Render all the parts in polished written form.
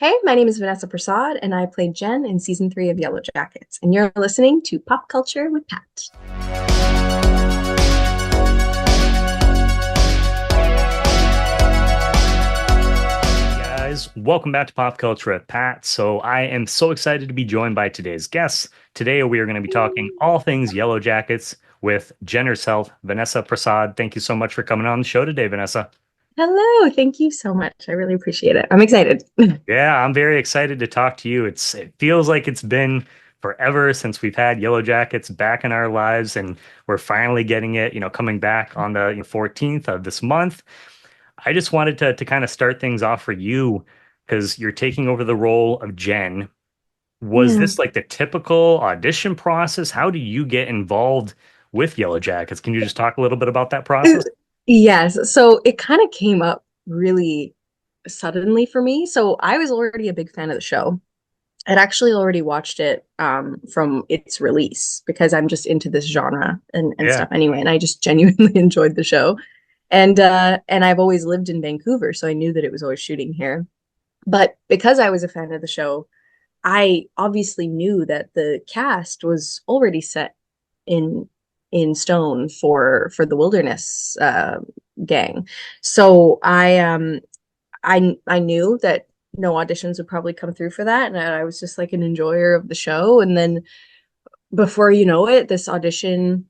Hey, my name is Vanessa Prasad, and I played Jen in season 3 of Yellowjackets. And you're listening to Pop Culture with Pat. Guys, welcome back to Pop Culture with Pat. So I am so excited to be joined by today's guests. Today we are going to be talking all things Yellow Jackets with Jen herself, Vanessa Prasad. Thank you so much for coming on the show today, Vanessa. Hello, thank you so much. I really appreciate it. I'm excited. Yeah, I'm very excited to talk to you. It feels like it's been forever since we've had Yellow Jackets back in our lives, and we're finally getting it, coming back on the 14th of this month. I just wanted to kind of start things off for you because you're taking over the role of Jen. Was Yeah. this like the typical audition process? How do you get involved with Yellow Jackets? Can you just talk a little bit about that process? Yes, so it kind of came up really suddenly for me. So I was already a big fan of the show. I'd actually already watched it from its release because I'm just into this genre and Yeah. stuff anyway, and I just genuinely enjoyed the show. And I've always lived in Vancouver, so I knew that it was always shooting here. But because I was a fan of the show, I obviously knew that the cast was already set in in stone for the Wilderness gang. So I knew that no auditions would probably come through for that, and I was just like an enjoyer of the show. And then before you know it, this audition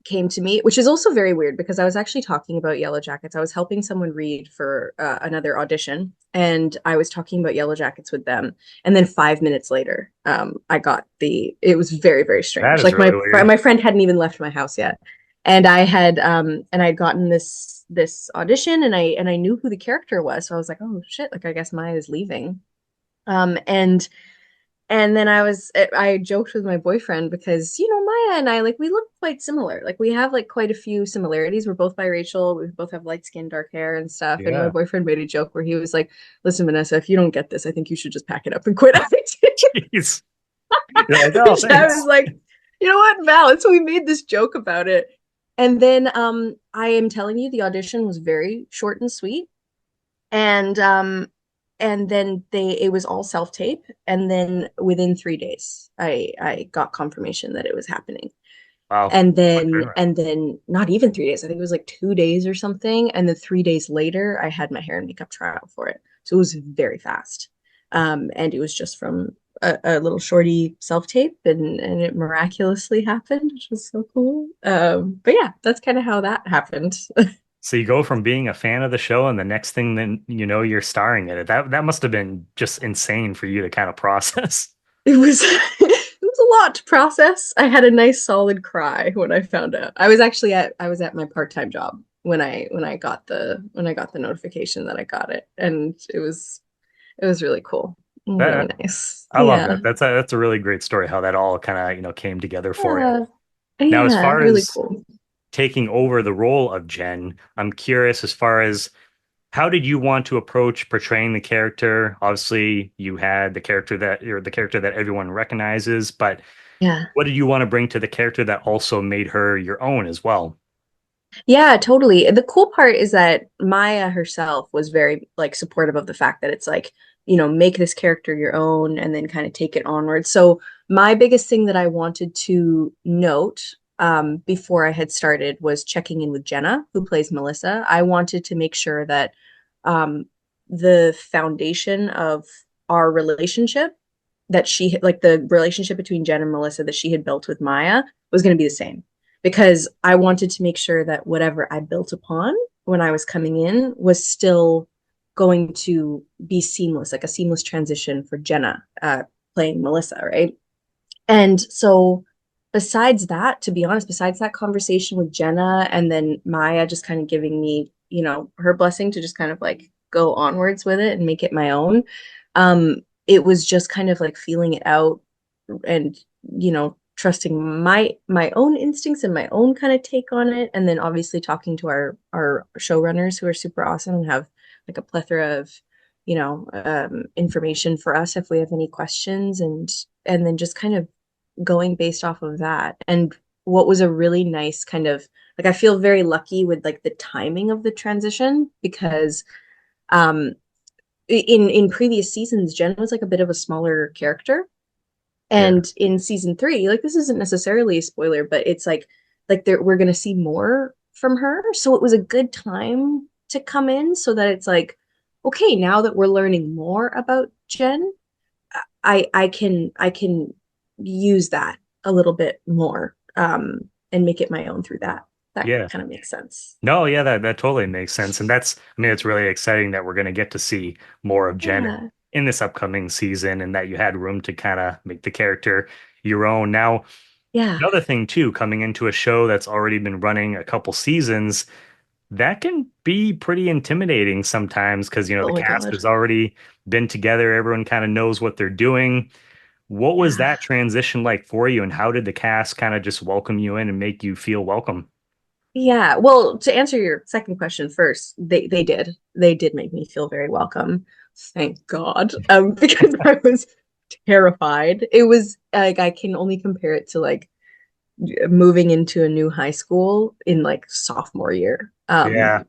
came to me, which is also very weird because I was actually talking about Yellow Jackets. I was helping someone read for another audition, and I was talking about Yellow Jackets with them. And then 5 minutes later, I got the. It was very, very That strange. is Like really weird. my friend hadn't even left my house yet, and I'd gotten this audition, and I knew who the character was. So I was like, oh shit! Like I guess Maya is leaving. Um, and and then I joked with my boyfriend because, Maya and I, like, we look quite similar. Like, we have, like, quite a few similarities. We're both biracial. We both have light skin, dark hair and stuff. And my Yeah. boyfriend made a joke where he was like, listen, Vanessa, if you don't get this, I think you should just pack it up and quit acting. Jeez. You're like, oh, Which I was thanks. like, you know what, Val? And so we made this joke about it. And then I am telling you, the audition was very short and sweet. And then it was all self-tape, and then within 3 days I got confirmation that it was happening. Wow. And then not even 3 days, I think it was like 2 days or something, and then 3 days later I had my hair and makeup trial for it, so it was very fast. And it was just from a little shorty self-tape, and it miraculously happened, which was so cool. But yeah, that's kind of how that happened. So you go from being a fan of the show and the next thing then you're starring in it. That must have been just insane for you to kind of process. It was it was a lot to process. I had a nice solid cry when I found out. I was at my part-time job when I got the notification that I got it, and it was really cool. Really That nice. I love Yeah. that. That's a really great story how that all kind of, came together for you. Yeah. Now, as Yeah, far really as cool. taking over the role of Jen, I'm curious as far as how did you want to approach portraying the character? Obviously, you had the character that everyone recognizes, but Yeah. what did you want to bring to the character that also made her your own as well? Yeah, totally. The cool part is that Maya herself was very like supportive of the fact that it's like, make this character your own and then kind of take it onward. So my biggest thing that I wanted to note before I had started was checking in with Jenna, who plays Melissa. I wanted to make sure that um, the foundation of our relationship like the relationship between Jen and Melissa that she had built with Maya was going to be the same, because I wanted to make sure that whatever I built upon when I was coming in was still going to be seamless, like a seamless transition for Jenna playing Melissa, right? And so, besides that, to be honest, besides that conversation with Jenna and then Maya just kind of giving me, her blessing to just kind of like go onwards with it and make it my own, it was just kind of like feeling it out and, trusting my own instincts and my own kind of take on it, and then obviously talking to our showrunners who are super awesome and have like a plethora of information for us if we have any questions, and then just kind of going based off of that. And what was a really nice kind of, like, I feel very lucky with like the timing of the transition, because um in previous seasons, Jen was like a bit of a smaller character. Yeah. And in season three, like this isn't necessarily a spoiler, but it's like we're gonna see more from her. So it was a good time to come in so that it's like, okay, now that we're learning more about Jen, I can use that a little bit more and make it my own through that. That Yeah. kind of makes sense. No, yeah, that totally makes sense. And that's, I mean, it's really exciting that we're going to get to see more of Jen Yeah. in this upcoming season and that you had room to kind of make the character your own. Now, Yeah. another thing too, coming into a show that's already been running a couple seasons, that can be pretty intimidating sometimes because, the Oh my cast God. has already been together. Everyone kind of knows what they're doing. What was Yeah. that transition like for you, and how did the cast kind of just welcome you in and make you feel welcome? Yeah. Well, to answer your second question first, they did make me feel very welcome. Thank God. Because I was terrified. It was like I can only compare it to like moving into a new high school in like sophomore year. Yeah.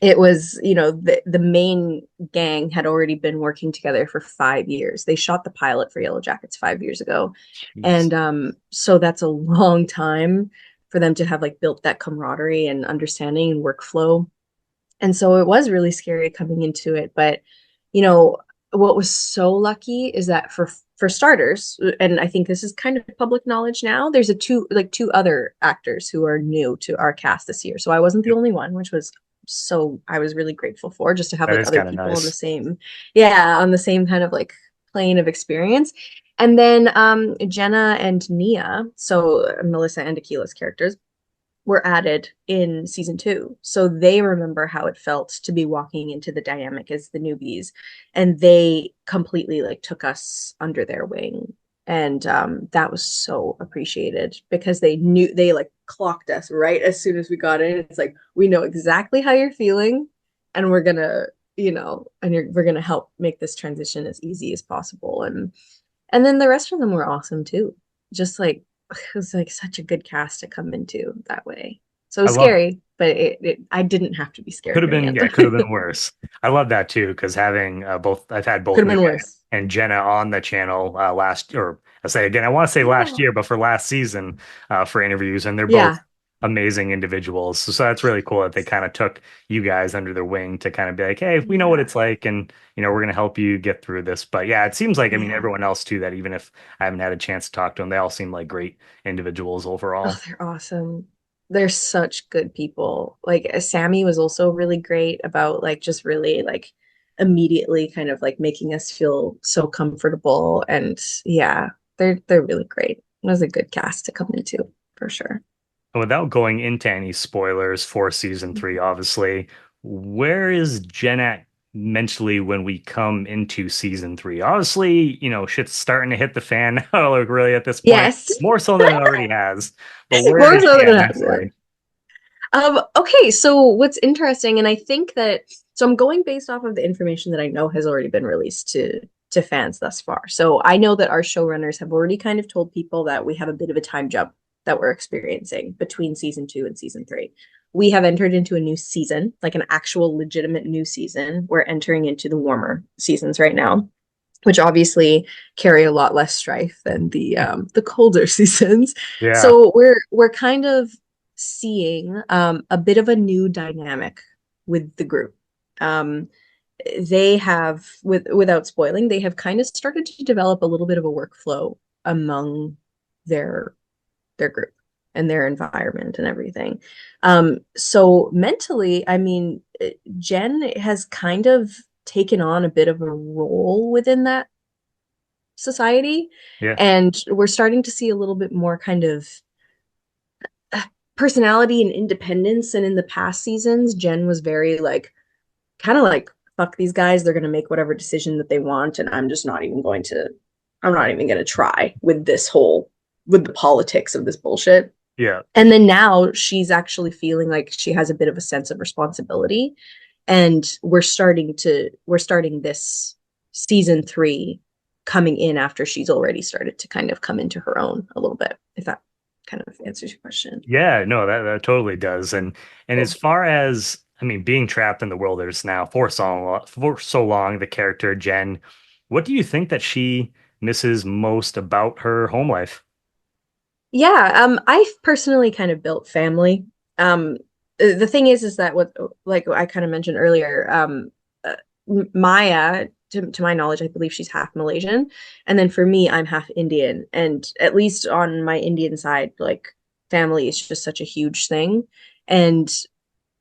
It was, the main gang had already been working together for 5 years. They shot the pilot for Yellowjackets 5 years ago. Jeez. And so that's a long time for them to have like built that camaraderie and understanding and workflow. And so it was really scary coming into it. But, you know, what was so lucky is that for starters, and I think this is kind of public knowledge now, there's two other actors who are new to our cast this year. So I wasn't the Yep. only one, which was so I was really grateful for just to have That like is other kind of people on the nice. same, yeah, on the same kind of like plane of experience. And then Jenna and Nia, so Melissa and Akilah's characters, were added in season two. So they remember how it felt to be walking into the dynamic as the newbies. And they completely like took us under their wing. And that was so appreciated because they like clocked us right as soon as we got in. It's like, we know exactly how you're feeling, and we're gonna, we're gonna help make this transition as easy as possible. And then the rest of them were awesome too. Just like it was like such a good cast to come into that way. So it I was love scary, but I didn't have to be Could scared have near the been, end. yeah, could have been worse. I love that too because having both, I've had both Could have Nia been worse. and Jenna on the channel last, or I say again, I want to say last Yeah. year, but for last season for interviews, and they're both Yeah. amazing individuals. So that's really cool that they kind of took you guys under their wing to kind of be like, hey, we know what Yeah. it's like, and we're gonna help you get through this. But yeah, it seems like, I mean, Yeah. everyone else too, that even if I haven't had a chance to talk to them, they all seem like great individuals Oh, overall. they're awesome. They're such good people. Like Sammy was also really great about like just really like immediately kind of like making us feel so comfortable. And yeah, they're really great. It was a good cast to come into for sure. Without going into any spoilers for season three, obviously, where is Jen at mentally when we come into season three? Obviously, shit's starting to hit the fan now, like really at this point, Yes. more so than it already has. But where More is so she than at it has. Yeah. mentally? Okay, so what's interesting, and I think that so I'm going based off of the information that I know has already been released to fans thus far. So I know that our showrunners have already kind of told people that we have a bit of a time jump that we're experiencing between season two and season three. We have entered into a new season, like an actual legitimate new season. We're entering into the warmer seasons right now, which obviously carry a lot less strife than the colder seasons. Yeah, So we're kind of seeing a bit of a new dynamic with the group. Um, they have, without spoiling, they have kind of started to develop a little bit of a workflow among their their group and their environment and everything. So mentally, I mean, Jen has kind of taken on a bit of a role within that society, yeah, and we're starting to see a little bit more kind of personality and independence. And in the past seasons, Jen was very like kind of like fuck these guys, they're going to make whatever decision that they want, and I'm not even going to try with the politics of this bullshit. yeah. And then now she's actually feeling like she has a bit of a sense of responsibility, and we're starting this season three coming in after she's already started to kind of come into her own a little bit, if that kind of answers your question. Yeah, no, that totally does. And as Cool. far as I mean, being trapped in the wilderness now for so long, the character Jen, what do you think that she misses most about her home life? Yeah, I personally kind of built family. The thing is that what, like I kind of mentioned earlier, Maya, to my knowledge, I believe she's half Malaysian, and then for me, I'm half Indian, and at least on my Indian side, like family is just such a huge thing, and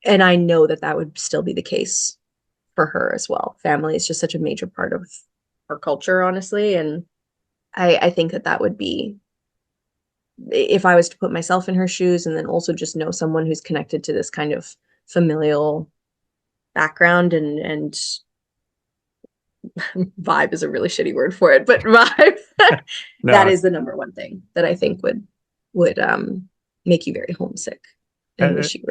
I know that that would still be the case for her as well. Family is just such a major part of her culture, honestly, and I think that that would be if I was to put myself in her shoes and then also just know someone who's connected to this kind of familial background and vibe is a really shitty word for it, but vibe that No, is the number one thing that I think would make you very homesick and uh, wish you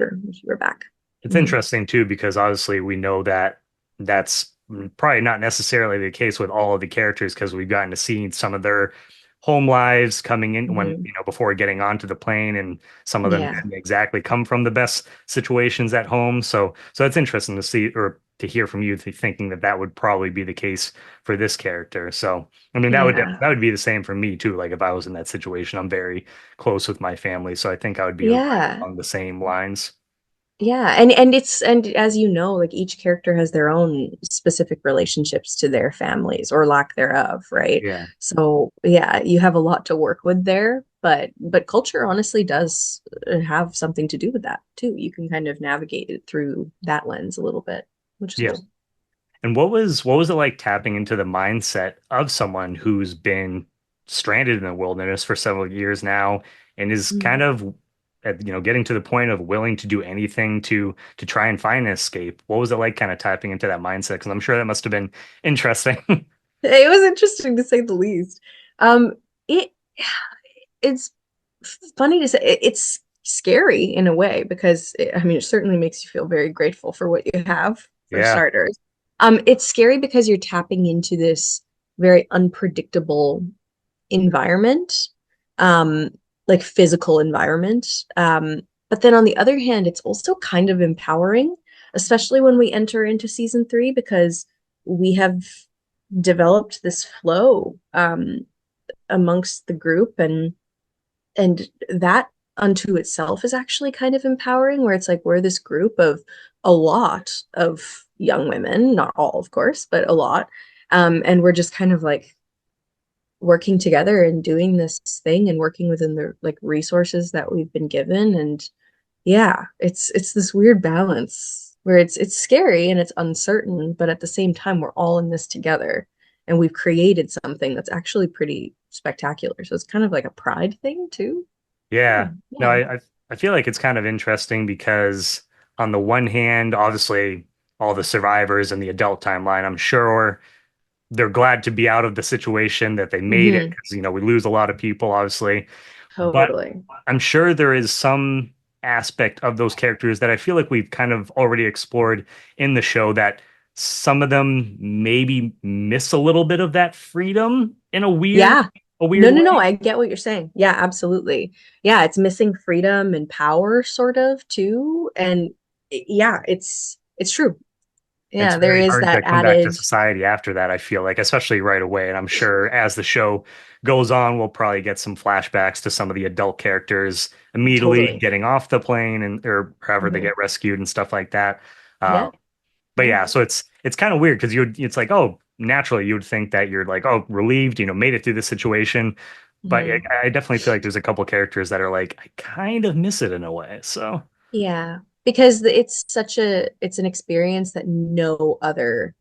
were back. it's Mhm. interesting too, because obviously we know that that's probably not necessarily the case with all of the characters because we've gotten to see some of their home lives coming in when, Mhm. before getting onto the plane, and some of them Yeah. didn't exactly come from the best situations at home. So it's interesting to see or to hear from you thinking that that would probably be the case for this character. So, I mean, Yeah. that would be the same for me too. Like if I was in that situation, I'm very close with my family, so I think I would be right Yeah. along the same lines. Yeah, and as you know, like each character has their own specific relationships to their families or lack thereof, right? Yeah. So, yeah, you have a lot to work with there, but culture honestly does have something to do with that too. You can kind of navigate it through that lens a little bit, which is Yeah. cool. And what was it like tapping into the mindset of someone who's been stranded in the wilderness for several years now and is kind Mhm. of getting to the point of willing to do anything to try and find an escape? What was it like kind of tapping into that mindset? Because I'm sure that must have been interesting. It was interesting to say the least. It it's funny to say. It's scary in a way because I mean, it certainly makes you feel very grateful for what you have for Yeah. starters. It's scary because you're tapping into this very unpredictable environment, um, like physical environment. But then on the other hand, it's also kind of empowering, especially when we enter into season three, because we have developed this flow amongst the group and that unto itself is actually kind of empowering where it's like we're this group of a lot of young women, not all of course, but a lot, and we're just kind of like working together and doing this thing and working within the like resources that we've been given. And yeah, it's this weird balance where it's scary and it's uncertain, but at the same time we're all in this together and we've created something that's actually pretty spectacular. So it's kind of like a pride thing too. Yeah. Yeah. No, Yeah. I feel like it's kind of interesting because on the one hand, obviously all the survivors in the adult timeline, I'm sure they're glad to be out of the situation that they made it Hmm. because we lose a lot of people obviously, but Totally. I'm sure there is some aspect of those characters that I feel like we've kind of already explored in the show that some of them maybe miss a little bit of that freedom in Yeah. a No, weird no, way. no. I get what you're saying. Yeah, absolutely. Yeah, it's missing freedom and power sort of too. And yeah, it's true. It's Yeah, there very is hard that to come back to added society after that, I feel like, especially right away. And I'm sure as the show goes on, we'll probably get some flashbacks to some of the adult characters immediately totally. getting off the plane and or however they Hmm. get rescued and stuff like that. Yeah. Um, but Yeah. yeah, so it's kind of weird because it's like, oh, naturally you would think that you're like, oh, relieved, made it through this situation. But Hmm. I definitely feel like there's a couple characters that are like, I kind of miss it in a way. So Yeah. Because it's an experience that no other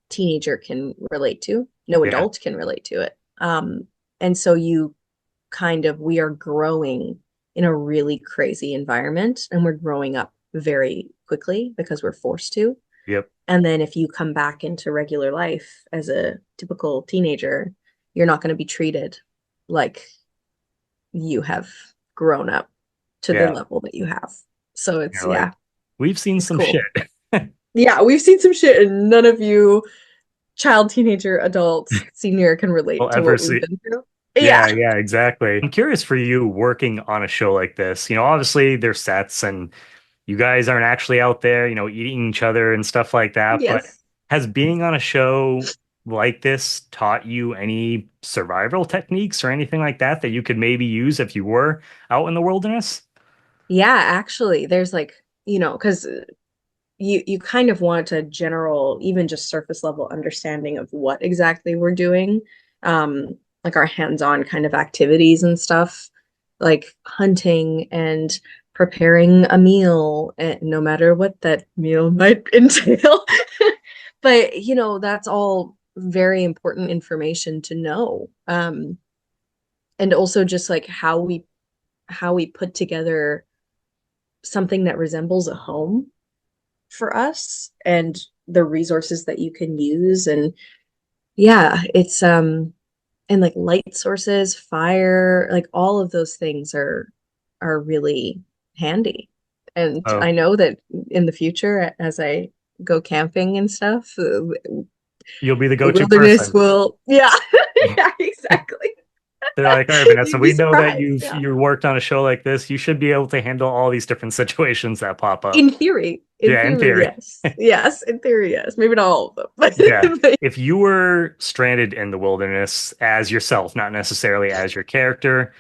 teenager can relate to. No yeah, adult can relate to it. And so you we are growing in a really crazy environment and we're growing up very quickly because we're forced to. yep, And then if you come back into regular life as a typical teenager, you're not going to be treated like you have grown up to the yeah. level that you have. So it's, You're like, yeah, we've seen it's some shit. cool. Yeah, we've seen some shit and none of you child, teenager, adult, senior can We'll relate to ever what we've see. been through. Yeah, Yeah, yeah, exactly. I'm curious for you working on a show like this. Obviously there's sets and you guys aren't actually out there, eating each other and stuff like that. But Yes. has being on a show like this taught you any survival techniques or anything like that that you could maybe use if you were out in the wilderness? Yeah, actually, there's like, because you kind of want a general, even just surface level understanding of what exactly we're doing. Like our hands-on kind of activities and stuff, like hunting and preparing a meal, and no matter what that meal might entail. But, that's all very important information to know. And also just like how we put together something that resembles a home for us and the resources that you can use. And yeah, it's and like light sources, fire, like all of those things are really handy. And Oh, I know that in the future, as I go camping and stuff, you'll be the the go-to wilderness person. will, yeah. Yeah, exactly. They're like, all right, Vanessa, You'd we be know that surprised. you've Yeah. you worked on a show like this. You should be able to handle all these different situations that pop up. In Yeah, in theory, theory. yes. Yes, in theory, yes. Maybe not all of them, but, Yeah. but If you were stranded in the wilderness as yourself, not necessarily as your character,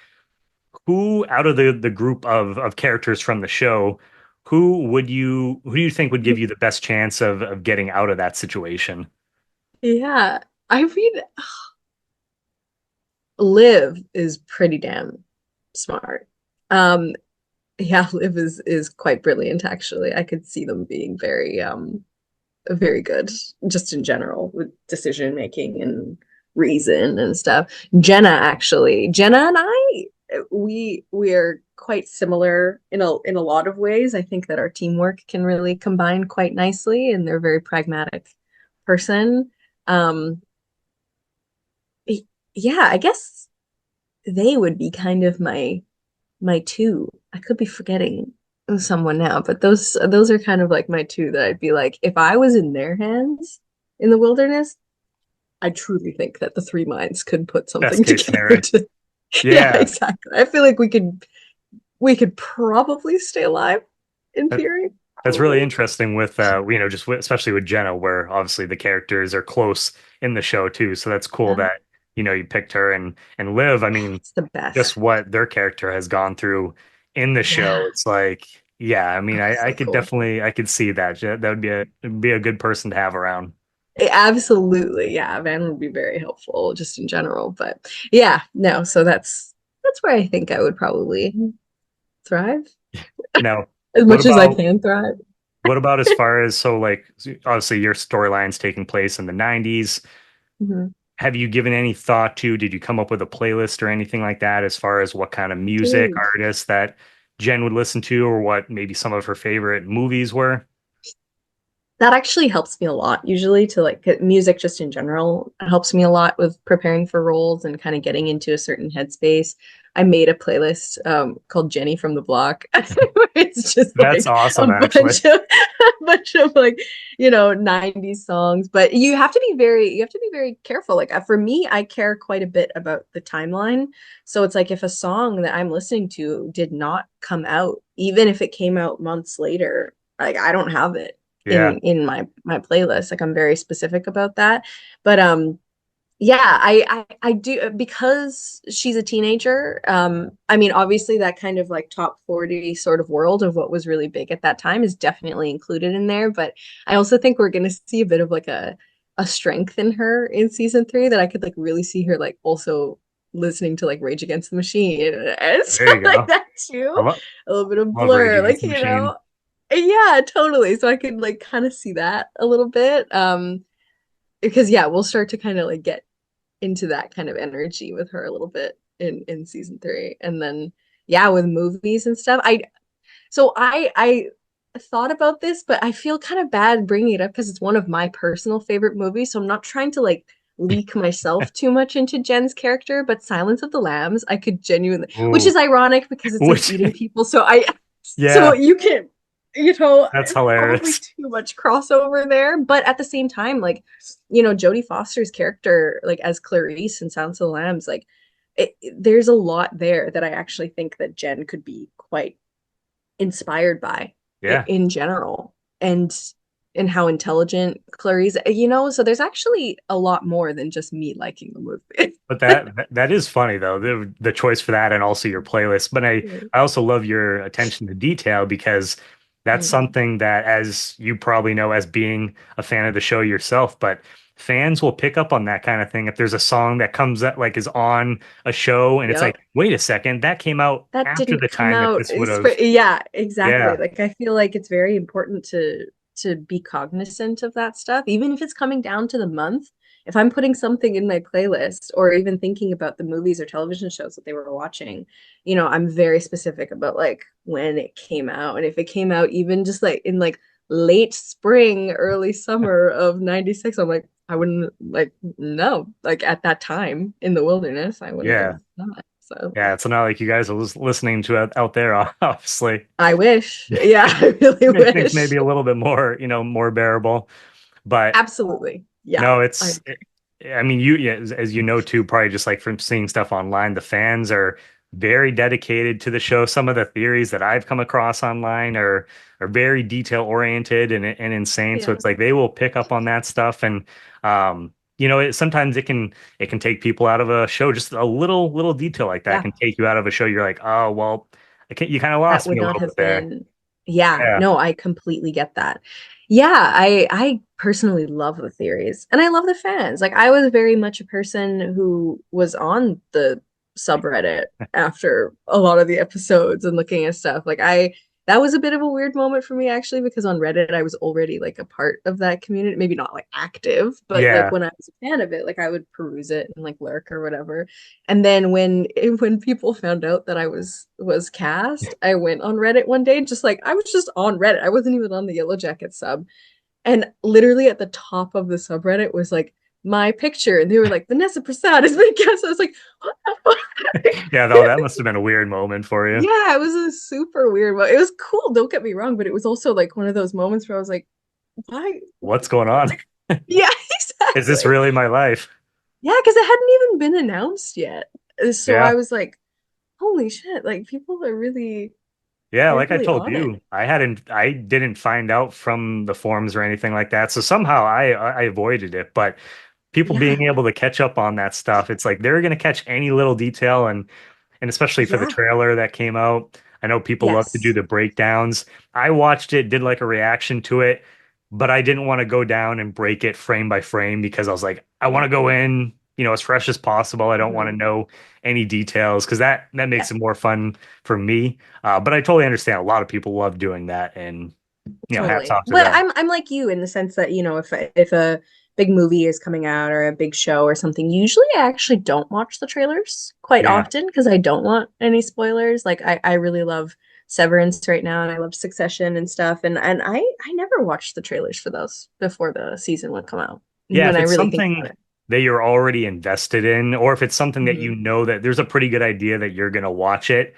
who out of the group of characters from the show, who do you think would give you the best chance of getting out of that situation? yeah. I mean, Liv is pretty damn smart. Um, yeah, Liv is quite brilliant actually. I could see them being very good just in general with decision making and reason and stuff. Jenna and I, we are quite similar in a lot of ways. I think that our teamwork can really combine quite nicely, and they're a very pragmatic person. Um, yeah, I guess they would be kind of my two. I could be forgetting someone now, but those are kind of like my two that I'd be like, if I was in their hands in the wilderness, I truly think that the three minds could put Best something case together scenario. to, yeah, Yeah. exactly. I feel like we could probably stay alive in That- theory, That's really probably. interesting with just especially with Jenna, where obviously the characters are close in the show too. So that's cool Yeah, that you picked her and Liv. I mean, it's the just best. what their character has gone through in the show. Yeah. It's like, yeah, I mean, Oh, I so could cool. definitely I could see that. That would be a good person to have around. Absolutely. Yeah, Van would be very helpful just in general. But yeah, no, so that's where I think I would probably thrive Now, as what much as I about can thrive. what about as far as so like obviously your storyline's taking place in the 90s. Mhm. Have you given any thought to, did you come up with a playlist or anything like that as far as what kind of music Dude, artists that Jen would listen to or what maybe some of her favorite movies were? that actually helps me a lot usually to like get music just in general helps me a lot with preparing for roles and kind of getting into a certain headspace. I made a playlist called Jenny from the Block. It's just That's like a awesome, actually. bunch of a bunch of like 90s songs, but you have to be very careful. Like for me, I care quite a bit about the timeline. So it's like if a song that I'm listening to did not come out, even if it came out months later, like I don't have it Yeah, in my playlist. Like I'm very specific about that. But yeah, I do because she's a teenager. I mean, obviously that kind of like top 40 sort of world of what was really big at that time is definitely included in there. But I also think we're gonna see a bit of like a strength in her in season three that I could like really see her like also listening to like Rage Against the Machine and there stuff you like go. that I too. love A little bit of love Rage Blur, Against like the Machine. yeah, totally. So I could like kind of see that a little bit. Because yeah, we'll start to kind of like get into that kind of energy with her a little bit in season three. And then yeah, with movies and stuff. I thought about this, but I feel kind of bad bringing it up because it's one of my personal favorite movies. So I'm not trying to like leak myself too much into Jen's character, but Silence of the Lambs, I could genuinely, which Ooh, is ironic because it's like which eating people. So yeah, you can, that's it's probably hilarious. too much crossover there. But at the same time, like, Jodie Foster's character, like as Clarice in Silence of the Lambs, like, there's a lot there that I actually think that Jen could be quite inspired by Yeah. in general, and how intelligent Clarice, you know, so there's actually a lot more than just me liking the movie. But that is funny though, the choice for that and also your playlist. But I also love your attention to detail because that's Mm. something that, as you probably know, as being a fan of the show yourself, but fans will pick up on that kind of thing. If there's a song that comes that like is on a show and it's like, Yep. wait a second, that came out That after the didn't come time that out. this would have. Yeah, exactly. Yeah. Like I feel like it's very important to be cognizant of that stuff, even if it's coming down to the month. If I'm putting something in my playlist or even thinking about the movies or television shows that they were watching, you know, I'm very specific about like when it came out. And if it came out even just like in like late spring, early summer of 96, I'm like, I wouldn't like, no, like at that time in the wilderness, I wouldn't have Yeah. done it. So Yeah. It's not like you guys are listening to it out there, obviously. I wish. Yeah, I really Make things maybe wish. a little bit more, more bearable. But Absolutely. Yeah. no, I I mean, you, yeah, as you know too, probably just like from seeing stuff online, the fans are very dedicated to the show. Some of the theories that I've come across online are very detail oriented and insane. So yeah. it's like they will pick up on that stuff, and sometimes it can take people out of a show. Just a little detail like that Yeah. can take you out of a show. You're like, oh well, you kind of That lost me would a not little bit have there. been. Yeah, Yeah, no, I completely get that. Yeah, I personally love the theories and I love the fans. Like I was very much a person who was on the subreddit after a lot of the episodes and looking at stuff. Like I that was a bit of a weird moment for me actually because on Reddit I was already like a part of that community, maybe not like active, but like yeah. when I was a fan of it, like I would peruse it and like lurk or whatever. And then when people found out that I was cast, I went on Reddit one day, just like I was just on Reddit. I wasn't even on the Yellowjackets sub. And literally at the top of the subreddit was like my picture. And they were like, Vanessa Prasad has been cast. I was like, what the Yeah, though fuck? that must have been a weird moment for you. Yeah, it was a super weird one. It was cool, don't get me wrong, but it was also like one of those moments where I was like, why? What's going on? Yeah, Is this exactly. really my life? Yeah, because it hadn't even been announced yet. So I Yeah. was like, holy shit, like people are really Yeah, they're like I really told on it. you, I didn't find out from the forums or anything like that. So somehow I avoided it, but people being Yeah. able to catch up on that stuff, it's like they're going to catch any little detail and especially for the Yeah. trailer that came out. I know people love to do Yes. the breakdowns. I watched it, did like a reaction to it, but I didn't want to go down and break it frame by frame because I was like, I want to go in, as fresh as possible. I don't want to Mhm. know any details because that Yeah, makes it more fun for me. But I totally understand a lot of people love doing that, and hats totally. off to But them. I'm like you in the sense that, you know, if a big movie is coming out or a big show or something, usually I actually don't watch the trailers quite Yeah, often because I don't want any spoilers. Like I really love Severance right now and I love Succession and stuff. And I never watched the trailers for those before the season would come out yeah. when If I it's really think something about it. that you're already invested in, or if it's something that you Mhm. know that there's a pretty good idea that you're gonna watch it,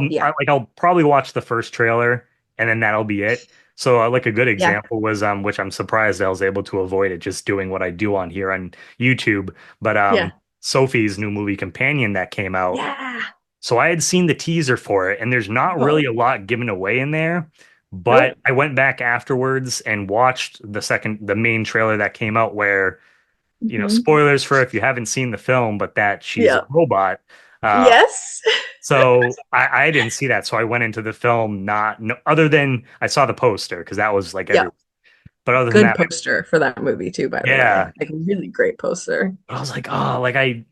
Yeah. I'll probably watch the first trailer and then that'll be it. So like a good Yeah. example was which I'm surprised I was able to avoid it just doing what I do on here on YouTube. But Yeah. Sophie's new movie Companion that came out. Yeah. So I had seen the teaser for it, and there's not really Oh, a lot given away in there. But nope. I went back afterwards and watched the main trailer that came out where, Hmm. spoilers for if you haven't seen the film, but that she's a Yeah. robot. Uh, Yes. so I didn't see that. So I went into the film not, no, other than I saw the poster because that was like Yeah. every, but other than Good that, poster for that movie too, by the way. yeah. Like really great poster. But I was like, oh, like I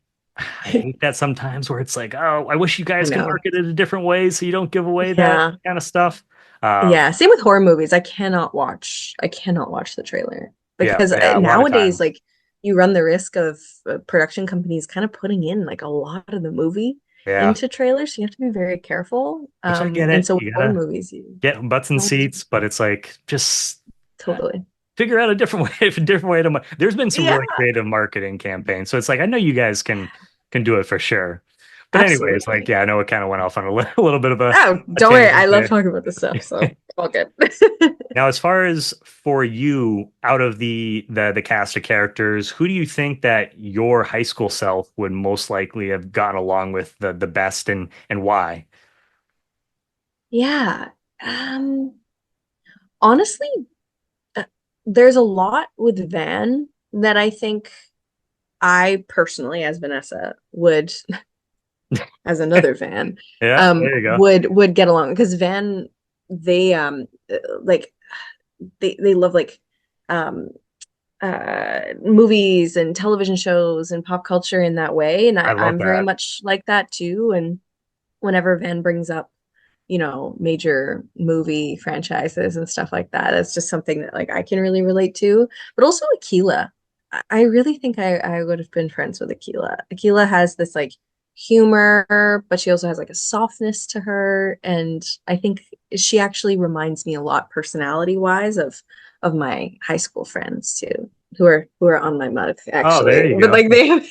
hate that sometimes where it's like, oh, I wish you I guys could know. market it a different way so you don't give away that Yeah. kind of stuff. Um, Yeah. Same with horror movies. I cannot watch the trailer because yeah, a lot of nowadays, times. like, you run the risk of production companies kind of putting in like a lot of the movie Yeah, into trailers. So you have to be very careful. which I get And it. so with You horror gotta movies, you get butts and don't want to seats, but it's like just totally. figure out a different way, a different way to. There's been some Yeah, really creative marketing campaigns, so it's like I know you guys can do it for sure. But anyways, like absolutely. yeah, I know it kind of went off on a little bit of Oh, a don't worry. I tangent love there. talking about this stuff, so all good. Now, as far as for you, out of the cast of characters, who do you think that your high school self would most likely have gotten along with the best and why? Yeah. Um, Honestly, uh, there's a lot with Van that I think I personally, as Vanessa, would, as another Van, Yeah, there you go. would get along because Van, they like they love like um movies and television shows and pop culture in that way, and I love I'm very that. much like that too. And whenever Van brings up, major movie franchises and stuff like that, it's just something that like I can really relate to. But also Akilah. I really think I would have been friends with Akilah. Akilah has this like humor, but she also has like a softness to her. And I think she actually reminds me a lot personality wise of my high school friends too, who are on my mug Oh, there actually. you But go. like they have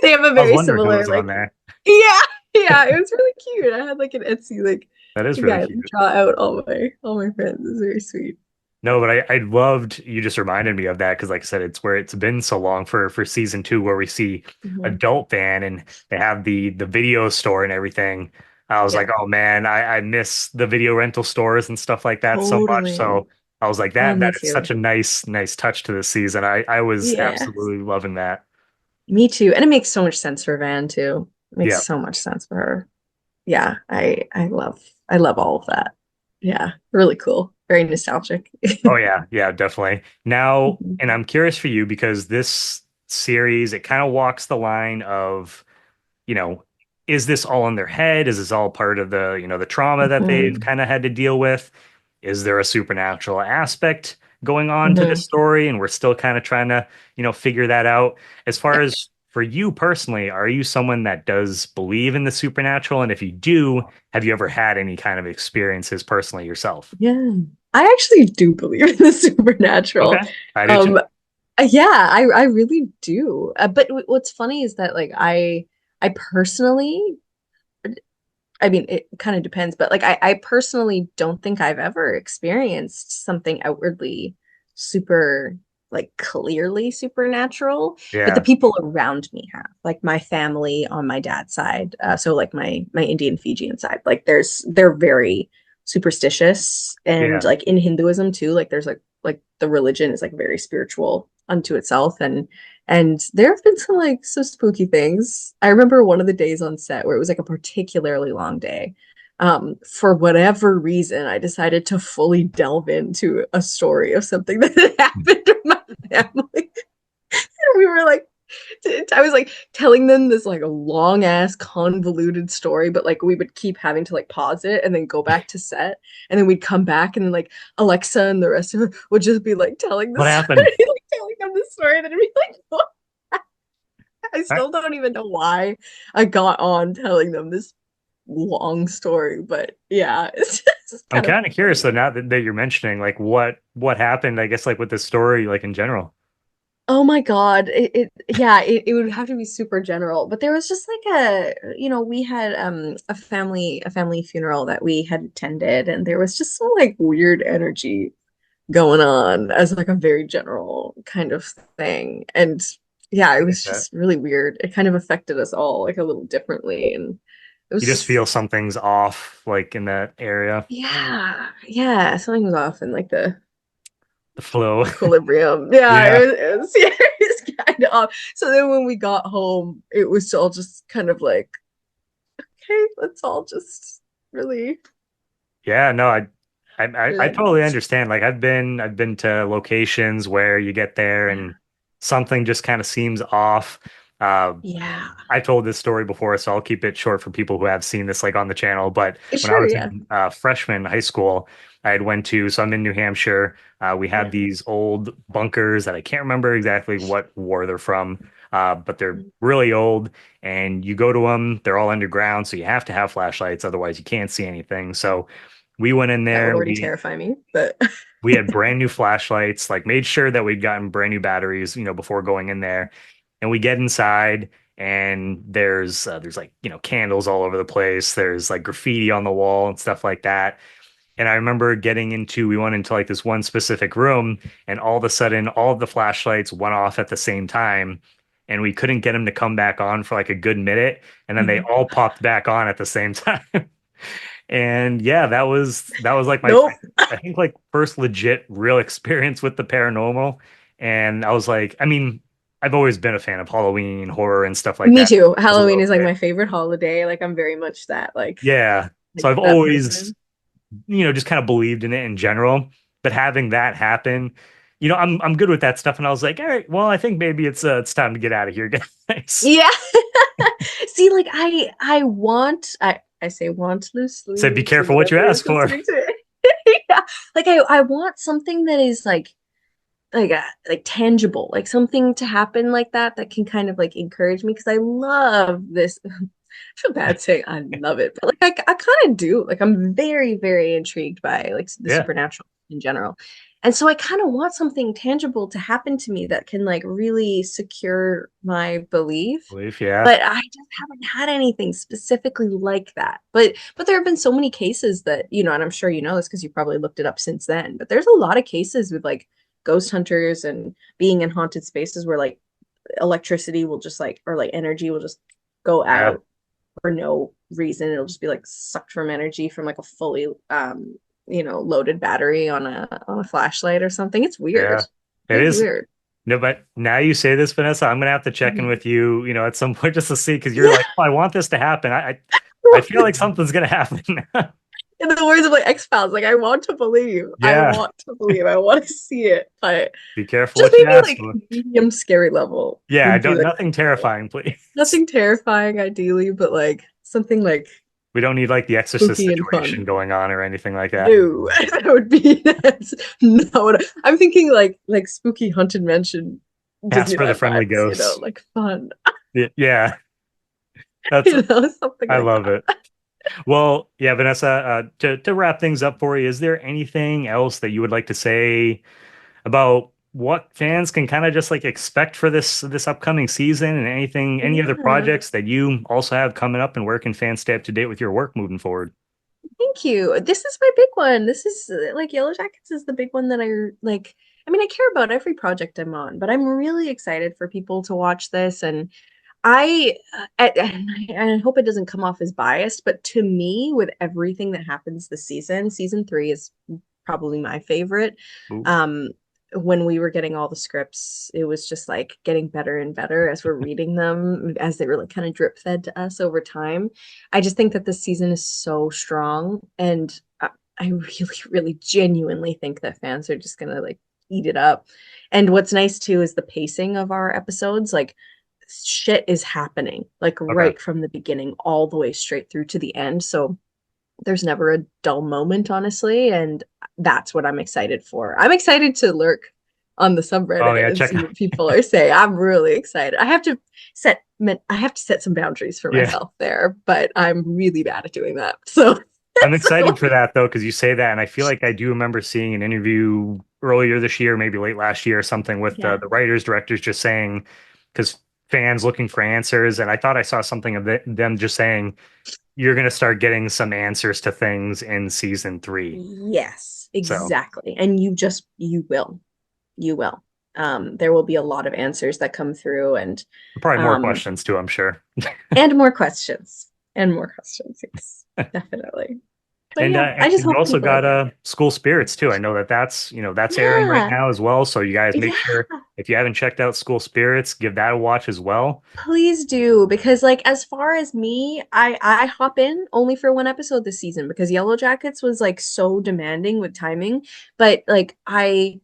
they have a I was very wondering who similar was on like there. yeah, yeah, it was really cute. I had like an Etsy like That is really guy cute. draw out all my friends. It was very sweet. No, but I loved you just reminded me of that because, like I said, it's where it's been so long for season two where we see Mhm. adult Van and they have the video store and everything. I was like, Yeah, oh man, I miss the video rental stores and stuff like that so much. totally. So I was like, Oh, that me is such too. a nice touch to this season. I was Yes, absolutely loving that. me too. And it makes so much sense for Van too. It makes Yeah. so much sense for her. Yeah, I love all of that. Yeah, really cool. Very nostalgic. Oh yeah, yeah, definitely. Now, Mhm. and I'm curious for you because this series, it kind of walks the line of is this all in their head? Is this all part of the trauma that they've Mhm. kind of had to deal with? Is there a supernatural aspect going on to this Mhm. story? And we're still kind of trying to figure that out. As far as for you personally, are you someone that does believe in the supernatural? And if you do, have you ever had any kind of experiences personally yourself? Yeah, I actually do believe in the supernatural. Okay, I do too. Um, yeah, I really do. But what's funny is that like I personally, I mean, it kind of depends, but like I personally don't think I've ever experienced something outwardly super like clearly supernatural, but the Yeah, people around me have, like my family on my dad's side, so like my Indian Fijian side, like they're very superstitious, and yeah. like in Hinduism too, like there's like the religion is like very spiritual unto itself, and there have been some spooky things. I remember one of the days on set where it was like a particularly long day. For whatever reason, I decided to fully delve into a story of something that had happened to my family. And we were like, I was like telling them this like a long ass convoluted story, but like we would keep having to like pause it and then go back to set, and then we'd come back, and then like Alexa and the rest of it would just be like telling the What story, happened? like telling them the story, and then it'd be like, what? I I, still don't even know why I got on telling them this long story, but yeah, it's just I'm kind of kind of curious though, funny. now that you're mentioning like what happened, I guess like with the story, like in general. Oh my God. It would have to be super general, but there was just like we had a family funeral that we had attended, and there was just some like weird energy going on as like a very general kind of thing. And yeah, I it get was that. just really weird. It kind of affected us all like a little differently, and it You was just feel just something's off like in that area, yeah, something was off in like the the flow. equilibrium. Yeah, Yeah. yeah, it was kind of off. So then when we got home, it was all just kind of like, okay, let's all just really Yeah, no, I totally relax. understand. Like I've been to locations where you get there and something just kind of seems off. Uh, Yeah. I told this story before, so I'll keep it short for people who have seen this like on the channel. But when I Sure, was yeah. in freshman high school, I had went to, so I'm in New Hampshire. We had Yeah. these old bunkers that I can't remember exactly what war they're from, but they're really old. And you go to them, they're all underground, so you have to have flashlights, otherwise you can't see anything. So we went in That would there. already We terrify me, but we had brand new flashlights, like made sure that we'd gotten brand new batteries, before going in there. And we get inside and there's like, candles all over the place. There's like graffiti on the wall and stuff like that. And I remember we went into like this one specific room and all of a sudden all of the flashlights went off at the same time and we couldn't get them to come back on for like a good minute. And then they Mhm. all popped back on at the same time. And yeah, that was like my Nope. I think like first legit real experience with the paranormal. And I was like, I mean, I've always been a fan of Halloween, horror, and stuff like Me that. too. As a Halloween little is like kid. my favorite holiday. Like I'm very much Yeah. So I've that always, person. just kind of believed in it in general. But having that happen, I'm good with that stuff. And I was like, all right, well, I think maybe it's time to get out of here, guys. Yeah. See, like I say want Said be loosely to careful what you whatever is ask for. listening to it. Yeah. Like I want something that is like tangible, like something to happen like that can kind of like encourage me because I love this. I feel bad saying I love it, but like I kind of do. Like I'm very, very intrigued by like the Yeah, supernatural in general. And so I kind of want something tangible to happen to me that can like really secure my belief. belief. Yeah, But I just haven't had anything specifically like that. But there have been so many cases that, and I'm sure you know this because you probably looked it up since then, but there's a lot of cases with like ghost hunters and being in haunted spaces where like electricity will just like or like energy will just go yeah, out for no reason. It'll just be like sucked from energy from like a fully loaded battery on a flashlight or something. It's weird. yeah. It It's is. weird. No, but now you say this, Vanessa, I'm gonna have to check in Mhm. with you, at some point just to see because you're Yeah. like, oh, I want this to happen. I feel like something's gonna happen. In the words of like X-Files, like I want to believe. I Yeah. want to believe. I want to see it. But Be careful just what you maybe ask like for. medium scary level Yeah, I would be don't like nothing terrifying, please. nothing terrifying ideally, but like something like We don't need like the Exorcist spooky and situation fun. going on or anything like that. No, that would be that's not what I'm thinking like spooky haunted mansion Casper the Disneyland Friendly vibes, Ghost. like fun, Yeah, that's something I like love that. it. Well, yeah, Vanessa, to wrap things up for you, is there anything else that you would like to say about what fans can kind of just like expect for this upcoming season and any other Yeah. projects that you also have coming up and where can fans stay up to date with your work moving forward? Thank you. This is my big one. This is like Yellowjackets is the big one that I like. I mean, I care about every project I'm on, but I'm really excited for people to watch this. And and I hope it doesn't come off as biased, but to me, with everything that happens this season 3 is probably my favorite. Ooh, Um, when we were getting all the scripts, it was just like getting better and better as we're reading them, as they were like kind of drip fed to us over time. I just think that this season is so strong, and I really, really genuinely think that fans are just gonna like eat it up. And what's nice too is the pacing of our episodes. Like shit is happening, like okay. right from the beginning all the way straight through to the end. So there's never a dull moment, honestly, and that's what I'm excited for. I'm excited to lurk on the Oh subreddit yeah, and check. see what people are saying. I'm really excited. I have to set some boundaries for Yeah, myself there, but I'm really bad at doing that. So, I'm so excited for that though because you say that, and I feel like I do remember seeing an interview earlier this year, maybe late last year or something, with yeah. the writers directors just saying because fans looking for answers, and I thought I saw something of them just saying you're going to start getting some answers to things in season 3. Yes, So exactly. And you will. You will. There will be a lot of answers that come through probably more um questions too, I'm sure. and more questions. And more questions. Yes, definitely. But And yeah, I just you hope also people like got it. School Spirits too. I know that that's airing right Yeah. now as well. So you guys make Yeah. sure if you haven't checked out School Spirits, give that a watch as well. Please do because like as far as me, I hop in only for one episode this season because Yellow Jackets was like so demanding with timing, but like I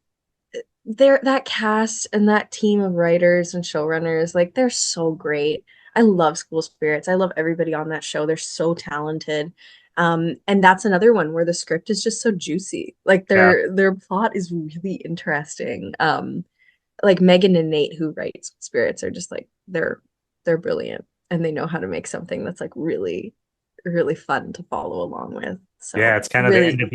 they're that cast and that team of writers and showrunners, like they're so great. I love School Spirits. I love everybody on that show. They're so talented. And that's another one where the script is just so juicy. Like Yeah. their plot is really interesting. Like Megan and Nate who write School Spirits are just like they're brilliant and they know how to make something that's like really, really fun to follow along with. Yeah, So it's kind of the really, end of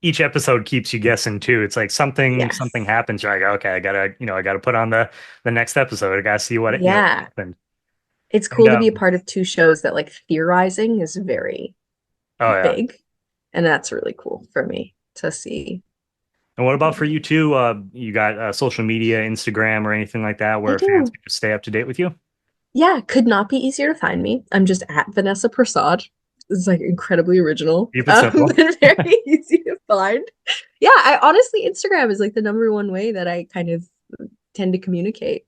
each episode keeps you guessing too. It's like something yes. happens. You're like, okay, I gotta put on the next episode. I gotta see what Yeah. happened. It's And cool to be a part of two shows that like theorizing is very oh yeah. big. And that's really cool for me to see. And what about for Yeah. you too? You got social media, Instagram, or anything like that I where fans do. can stay up to date with you? Yeah, could not be easier to find me. I'm just at Vanessa Prasad. is like incredibly original, Keep it simple. but very easy to find. Yeah, I honestly, Instagram is like the number one way that I kind of tend to communicate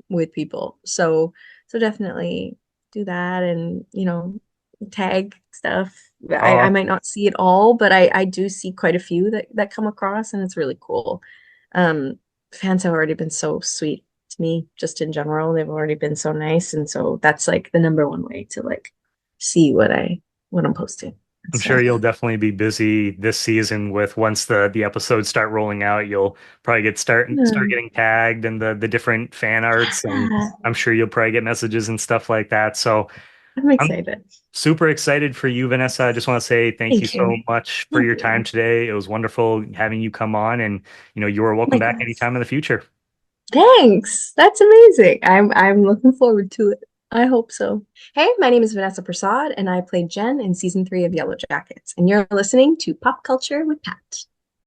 with people. So definitely do that, and tag stuff. I Oh, might not see it all, but I do see quite a few that come across, and it's really cool. Um, Fans have already been so sweet to me, just in general. They've already been so nice, and so that's like the number one way to like see what I'm posting and I'm sure stuff. you'll definitely be busy this season with once the episodes start rolling out, you'll probably start Yeah, getting tagged and the different fan arts, and yeah, I'm sure you'll probably get messages and stuff like that. So I'm I'm excited. super excited for you, Vanessa. I just want to say thank you Thank so you. much for Thank your time you. today. It was wonderful having you come on, and you are welcome back Likewise. anytime in the future. Thanks. That's amazing. I'm looking forward to it. I hope so. Hey, my name is Vanessa Prasad, and I played Jen in season 3 of Yellowjackets, and you're listening to Pop Culture with Pat.